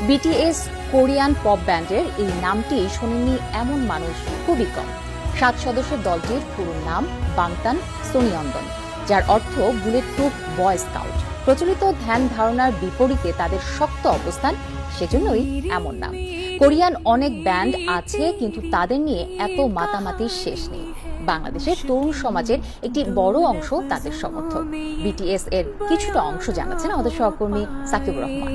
BTS Korean pop ব্যান্ডের এই নামটি শোনেননি এমন মানুষ খুবই কম। 7 সদস্যের দলটির পুরো নাম বাংতান সোনিয়ন্দন, যার অর্থ বুলেট প্রুফ বয় স্কাউট। প্রচলিত ধ্যান ধারণার বিপরীতে তাদের শক্ত অবস্থান, সেজন্যই এমন নাম। কোরিয়ান অনেক ব্যান্ড আছে, কিন্তু তাদের নিয়ে এত মাতামাতির শেষ নেই। বাংলাদেশের তরুণ সমাজের একটি বড় অংশ তাদের সমর্থক। বিটিএস এর কিছুটা অংশ জানাচ্ছেন আমাদের সহকর্মী সাকিবুর রহমান।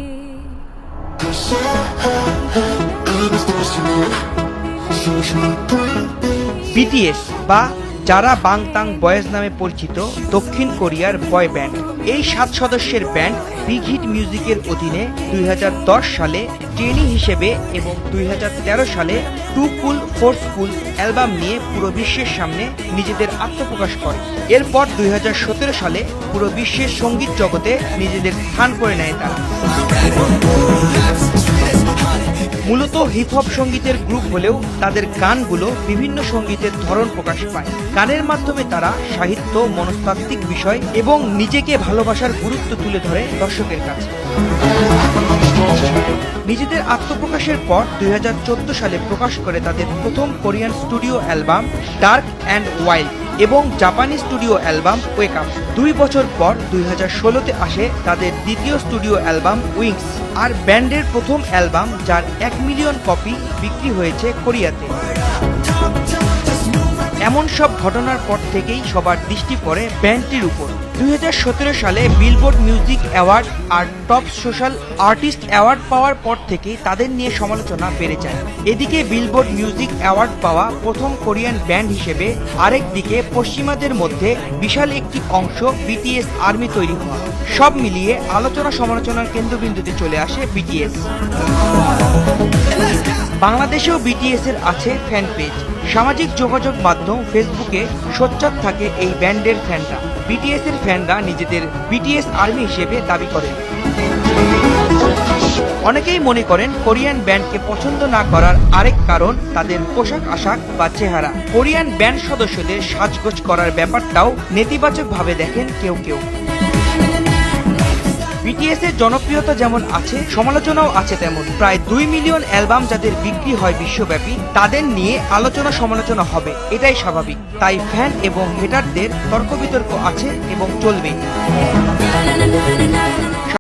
বিটিএস বা যারা বাংতাং বয়েজ নামে পরিচিত দক্ষিণ কোরিয়ার বয় ব্যান্ড। এই 7 সদস্যের ব্যান্ড বিগ হিট মিউজিকের অধীনে 2010 সালে ট্রেনি হিসেবে এবং 2013 সালে টু কুল ফোর স্কুল অ্যালবাম নিয়ে পুরো বিশ্বের সামনে নিজেদের আত্মপ্রকাশ করে। এরপর 2017 সালে পুরো বিশ্বের সঙ্গীত জগতে নিজেদের স্থান করে নেয় তারা। মূলত হিপ হপ সঙ্গীতের গ্রুপ হলেও তাদের গানগুলো বিভিন্ন সঙ্গীতের ধরন প্রকাশ পায়। গানের মাধ্যমে তারা সাহিত্য, মনস্তাত্ত্বিক বিষয় এবং নিজেকে ভালোবাসার গুরুত্ব তুলে ধরে দর্শকের কাছে। নিজেদের আত্মপ্রকাশের পর 2014 সালে প্রকাশ করে তাদের প্রথম Korean studio album dark and wild এবং জাপানি স্টুডিও অ্যালবাম ওয়েক আপ। 2 বছর পর 2016-তে আসে তাদের দ্বিতীয় স্টুডিও অ্যালবাম উইংস, আর ব্যান্ডের প্রথম অ্যালবাম যার 1 মিলিয়ন কপি বিক্রি হয়েছে কোরিয়াতে। এমন সব ঘটনার পর থেকেই সবার দৃষ্টি পড়ে ব্যান্ডটির উপর। 2017 সালে বিলবোর্ড মিউজিক অ্যাওয়ার্ড আর টপ সোশ্যাল আর্টিস্ট অ্যাওয়ার্ড পাওয়ার পর থেকেই তাদের নিয়ে সমালোচনা বেড়ে যায়। এদিকে বিলবোর্ড মিউজিক অ্যাওয়ার্ড পাওয়া প্রথম কোরিয়ান ব্যান্ড হিসেবে, আরেকদিকে পশ্চিমাদের মধ্যে বিশাল একটি অংশ বিটিএস আর্মি তৈরি হওয়া, সব মিলিয়ে আলোচনা সমালোচনার কেন্দ্রবিন্দুতে চলে আসে বিটিএস। বাংলাদেশেও বিটিএস এর আছে ফ্যান পেজ। সামাজিক যোগাযোগ মাধ্যম ফেসবুকে সোচ্চার থাকে এই ব্যান্ডের ফ্যানরা। বিটিএস এর ফ্যানরা নিজেদের বিটিএস আর্মি হিসেবে দাবি করেন। অনেকেই মনে করেন কোরিয়ান ব্যান্ডকে পছন্দ না করার আরেক কারণ তাদের পোশাক আশাক বা চেহারা। কোরিয়ান ব্যান্ড সদস্যদের সাজগোজ করার ব্যাপারটাও নেতিবাচকভাবে দেখেন কেউ কেউ। বিটিএস এর জনপ্রিয়তা যেমন আছে, সমালোচনাও আছে তেমন। প্রায় 2 মিলিয়ন অ্যালবাম যাদের বিক্রি হয় বিশ্বব্যাপী, তাদের নিয়ে আলোচনা সমালোচনা হবে, এটাই স্বাভাবিক। তাই ফ্যান এবং হেটারদের তর্ক বিতর্ক আছে এবং চলবেই।